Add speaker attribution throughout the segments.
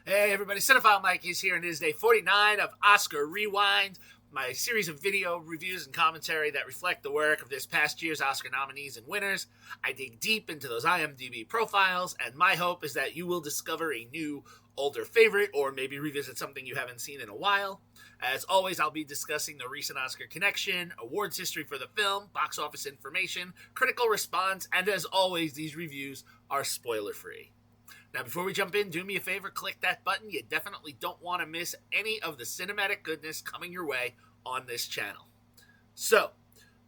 Speaker 1: Hey everybody, Cinephile Mike is here, and it is day 49 of Oscar Rewind, my series of video reviews and commentary that reflect the work of this past year's Oscar nominees and winners. I dig deep into those IMDb profiles, and my hope is that you will discover a new, older favorite, or maybe revisit something you haven't seen in a while. As always, I'll be discussing the recent Oscar connection, awards history for the film, box office information, critical response, and as always, these reviews are spoiler-free. Now, before we jump in, do me a favor, click that button. You definitely don't want to miss any of the cinematic goodness coming your way on this channel. So,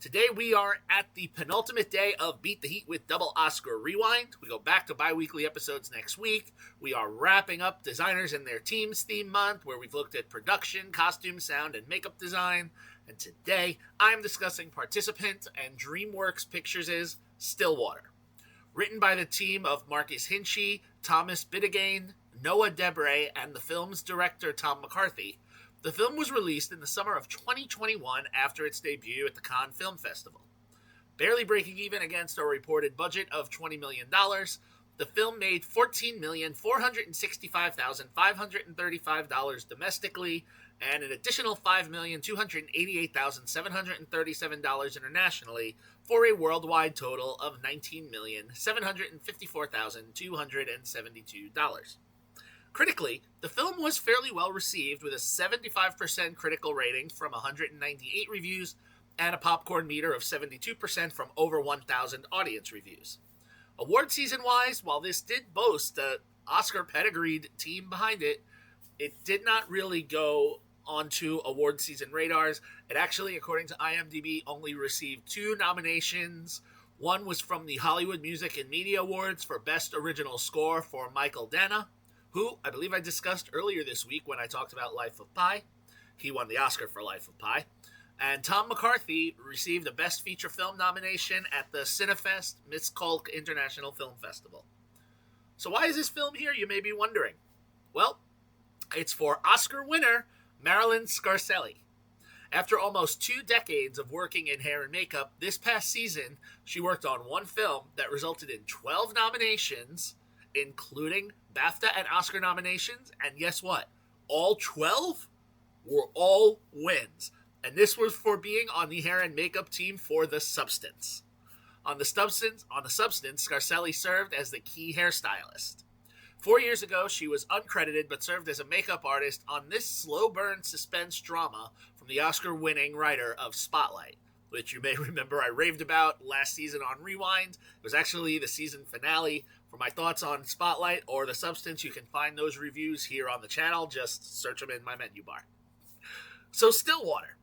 Speaker 1: today we are at the penultimate day of Beat the Heat with Double Oscar Rewind. We go back to bi-weekly episodes next week. We are wrapping up Designers and Their Teams theme month, where we've looked at production, costume, sound, and makeup design. And today, I'm discussing Participant and DreamWorks Pictures' Stillwater. Written by the team of Marcus Hinchey, Thomas Biddagain, Noah Debray, and the film's director Tom McCarthy, the film was released in the summer of 2021 after its debut at the Cannes Film Festival. Barely breaking even against a reported budget of $20 million, the film made $14,465,535 domestically and an additional $5,288,737 internationally, for a worldwide total of $19,754,272. Critically, the film was fairly well received, with a 75% critical rating from 198 reviews and a popcorn meter of 72% from over 1,000 audience reviews. Award season-wise, while this did boast the Oscar pedigreed team behind it, it did not really go onto award season radars. It actually, according to IMDb, only received 2 nominations. One was from the Hollywood Music and Media Awards for Best Original Score for Mychael Danna, who I believe I discussed earlier this week when I talked about Life of Pi. He won the Oscar for Life of Pi. And Tom McCarthy received a Best Feature Film nomination at the Cinefest Miskolc International Film Festival. So why is this film here, you may be wondering? Well, it's for Oscar winner Marilyne Scarselli. After almost 2 decades of working in hair and makeup, this past season, she worked on one film that resulted in 12 nominations, including BAFTA and Oscar nominations, and guess what? All 12 were all wins. And this was for being on the hair and makeup team for The Substance. On The Substance, Scarselli served as the key hairstylist. 4 years ago, she was uncredited but served as a makeup artist on this slow-burn suspense drama from the Oscar-winning writer of Spotlight, which you may remember I raved about last season on Rewind. It was actually the season finale. For my thoughts on Spotlight or The Substance, you can find those reviews here on the channel. Just search them in my menu bar. So, Stillwater.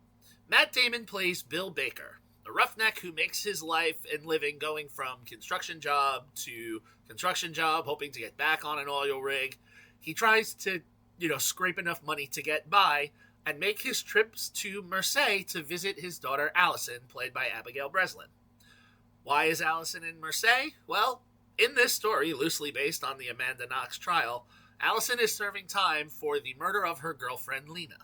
Speaker 1: Matt Damon plays Bill Baker, a roughneck who makes his life and living going from construction job to construction job, hoping to get back on an oil rig. He tries to, scrape enough money to get by and make his trips to Marseille to visit his daughter Allison, played by Abigail Breslin. Why is Allison in Marseille? Well, in this story, loosely based on the Amanda Knox trial, Allison is serving time for the murder of her girlfriend Lena.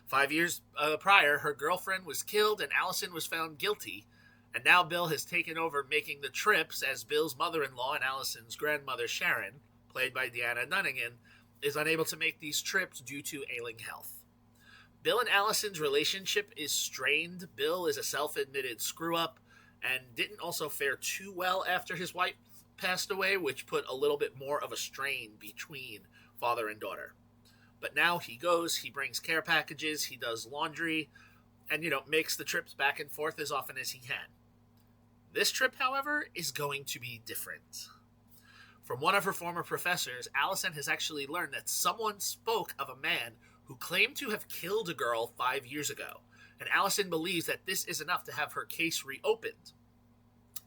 Speaker 1: 5 years prior, her girlfriend was killed and Allison was found guilty, and now Bill has taken over making the trips as Bill's mother-in-law and Allison's grandmother Sharon, played by Deanna Dunnigan, is unable to make these trips due to ailing health. Bill and Allison's relationship is strained. Bill is a self-admitted screw-up and didn't also fare too well after his wife passed away, which put a little bit more of a strain between father and daughter. But now he goes, he brings care packages, he does laundry, and, makes the trips back and forth as often as he can. This trip, however, is going to be different. From one of her former professors, Allison has actually learned that someone spoke of a man who claimed to have killed a girl 5 years ago, and Allison believes that this is enough to have her case reopened.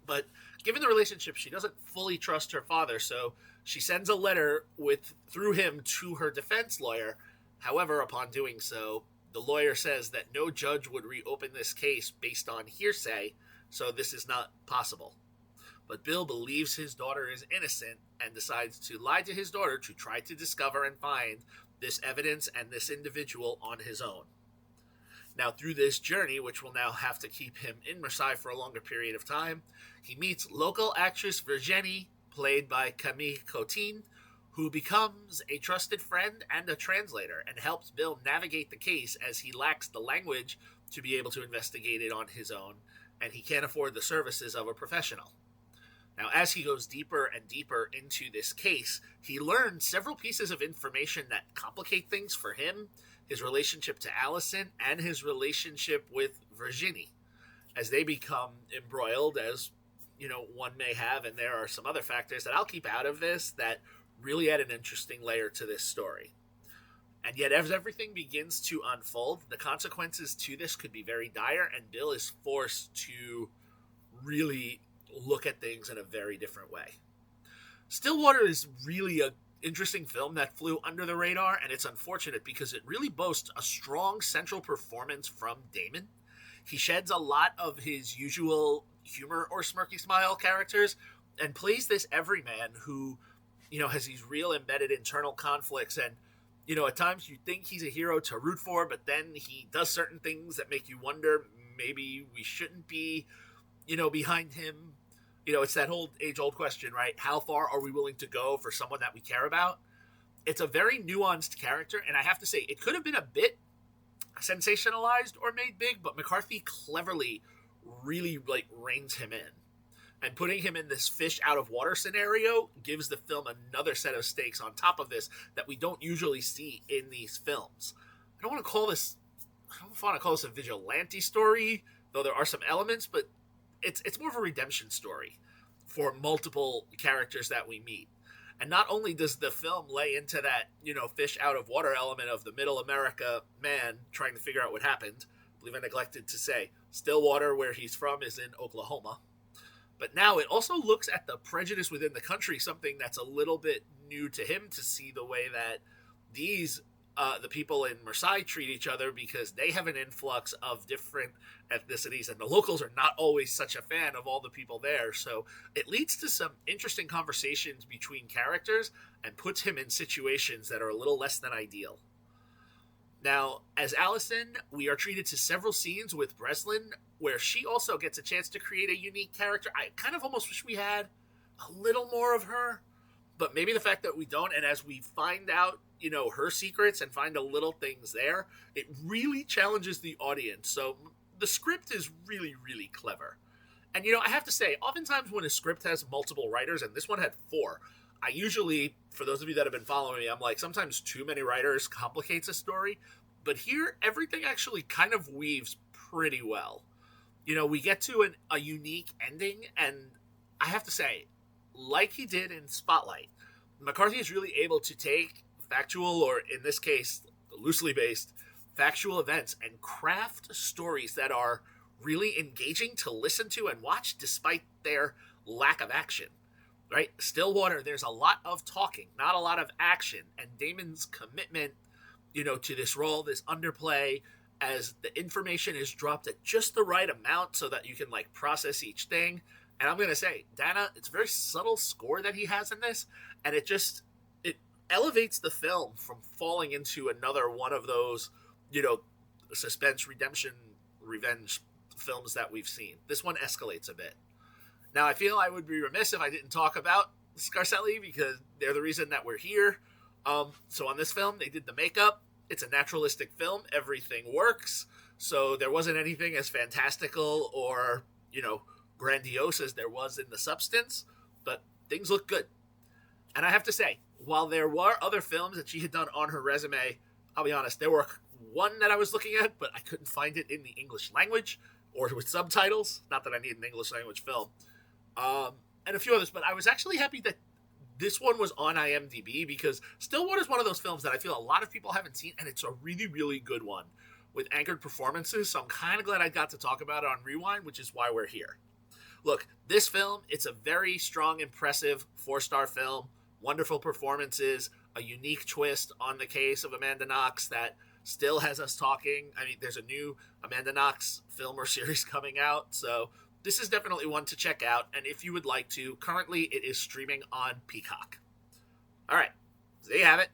Speaker 1: But given the relationship, she doesn't fully trust her father, so she sends a letter through him to her defense lawyer. However, upon doing so, the lawyer says that no judge would reopen this case based on hearsay, so this is not possible. But Bill believes his daughter is innocent and decides to lie to his daughter to try to discover and find this evidence and this individual on his own. Now, through this journey, which will now have to keep him in Marseille for a longer period of time, he meets local actress Virginie, played by Camille Cottin, who becomes a trusted friend and a translator and helps Bill navigate the case as he lacks the language to be able to investigate it on his own, and he can't afford the services of a professional. Now, as he goes deeper and deeper into this case, he learns several pieces of information that complicate things for him, his relationship to Allison, and his relationship with Virginie, as they become embroiled, as one may have, and there are some other factors that I'll keep out of this that really add an interesting layer to this story. And yet, as everything begins to unfold, the consequences to this could be very dire, and Bill is forced to really look at things in a very different way. Stillwater is really an interesting film that flew under the radar, and it's unfortunate because it really boasts a strong central performance from Damon. He sheds a lot of his usual humor or smirky smile characters and plays this everyman who, has these real embedded internal conflicts, and at times you think he's a hero to root for, but then he does certain things that make you wonder maybe we shouldn't be, behind him. It's that whole age-old question, right? How far are we willing to go for someone that we care about? It's a very nuanced character, and I have to say, it could have been a bit sensationalized or made big, but McCarthy cleverly really, reins him in. And putting him in this fish out of water scenario gives the film another set of stakes on top of this that we don't usually see in these films. I don't want to call this a vigilante story, though there are some elements, but it's more of a redemption story for multiple characters that we meet. And not only does the film lay into that, fish out of water element of the middle America man trying to figure out what happened. I believe I neglected to say Stillwater, where he's from, is in Oklahoma. But now it also looks at the prejudice within the country, something that's a little bit new to him, to see the way that the people in Marseille treat each other, because they have an influx of different ethnicities, and the locals are not always such a fan of all the people there. So it leads to some interesting conversations between characters and puts him in situations that are a little less than ideal. Now, as Allison, we are treated to several scenes with Breslin where she also gets a chance to create a unique character. I kind of almost wish we had a little more of her, but maybe the fact that we don't, and as we find out, her secrets and find a little things there, it really challenges the audience. So the script is really, really clever. And, I have to say, oftentimes when a script has multiple writers, and this one had 4, I usually, for those of you that have been following me, I'm like, sometimes too many writers complicates a story. But here, everything actually kind of weaves pretty well. We get to a unique ending, and I have to say, like he did in Spotlight, McCarthy is really able to take factual, or in this case, loosely based, factual events and craft stories that are really engaging to listen to and watch despite their lack of action. Right? Stillwater, there's a lot of talking, not a lot of action, and Damon's commitment, to this role, this underplay, as the information is dropped at just the right amount so that you can process each thing. And I'm going to say, Danna, it's a very subtle score that he has in this, and it elevates the film from falling into another one of those, suspense, redemption, revenge films that we've seen. This one escalates a bit. Now, I feel I would be remiss if I didn't talk about Scarselli, because they're the reason that we're here. So on this film, they did the makeup. It's a naturalistic film. Everything works. So there wasn't anything as fantastical or, grandiose as there was in the substance, but things look good. And I have to say, while there were other films that she had done on her resume, I'll be honest, there were one that I was looking at, but I couldn't find it in the English language or with subtitles. Not that I need an English language film. And a few others, but I was actually happy that this one was on IMDb, because Stillwater is one of those films that I feel a lot of people haven't seen, and it's a really, really good one with anchored performances, so I'm kind of glad I got to talk about it on Rewind, which is why we're here. Look, this film, it's a very strong, impressive 4-star film, wonderful performances, a unique twist on the case of Amanda Knox that still has us talking. I mean, there's a new Amanda Knox film or series coming out, so this is definitely one to check out, and if you would like to, currently it is streaming on Peacock. All right, so there you have it.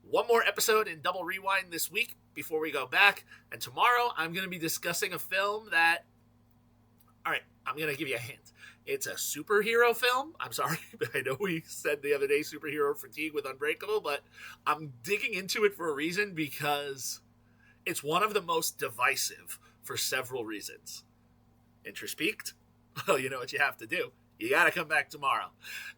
Speaker 1: One more episode in Double Rewind this week before we go back, and tomorrow I'm going to be discussing a film that, all right, I'm going to give you a hint. It's a superhero film. I'm sorry, but I know we said the other day superhero fatigue with Unbreakable, but I'm digging into it for a reason because it's one of the most divisive for several reasons. Interest peaked? Well, you know what you have to do. You got to come back tomorrow.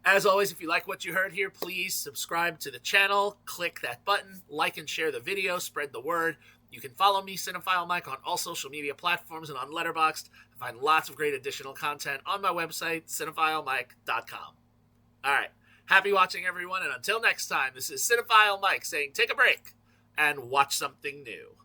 Speaker 1: As always, if you like what you heard here, please subscribe to the channel, click that button, like and share the video, spread the word. You can follow me, Cinephile Mike, on all social media platforms and on Letterboxd. I find lots of great additional content on my website, cinephilemike.com. All right. Happy watching, everyone. And until next time, this is Cinephile Mike saying take a break and watch something new.